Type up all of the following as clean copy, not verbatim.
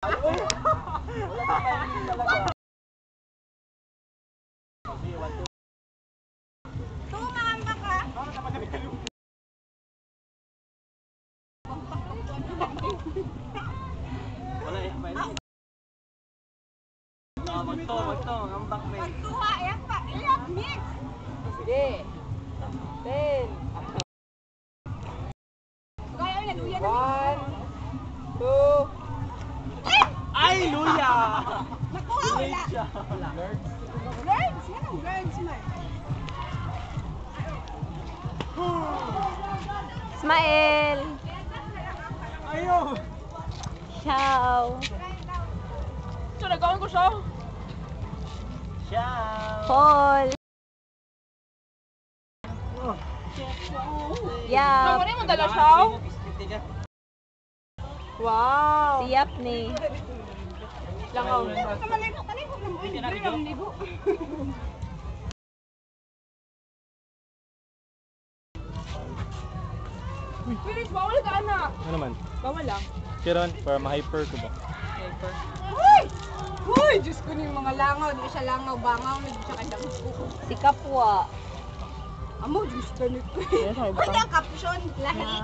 Tumangamba ka. Wala eh, magto, ngambak me. Pagtuwa, yan pa. Iyak, mix. Sige. 10. Kaya yun, luya na. 1, 2. Ay, luya! Nakuha, wala. Girls, yan ang girls man. Smile! Ayo! Ciao! So, nagawin ko siya. Ciao! Paul! Yap! Nakunin mo dala siya. Wow! Si Yap ni. Langaw. Maligo ng buhay. Girl, ang ligo. Bilis, bawal ka anak. Ano naman? Bawal lang. Kiron, para ma-hyper ko ba? Paper. Uy! Uy! Diyos ko na yung mga langaw. Di siya langaw, bangaw. Hindi siya kanyang buko. Si Kapwa. Amo, Diyos ko na ito. Uy, ang caption. Lahi.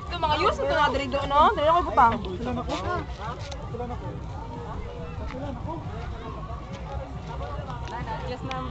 Ito mga yus, ito na dali doon, no? Dali ako butang. Tulan ako. Tulan ako. Yes, ma'am.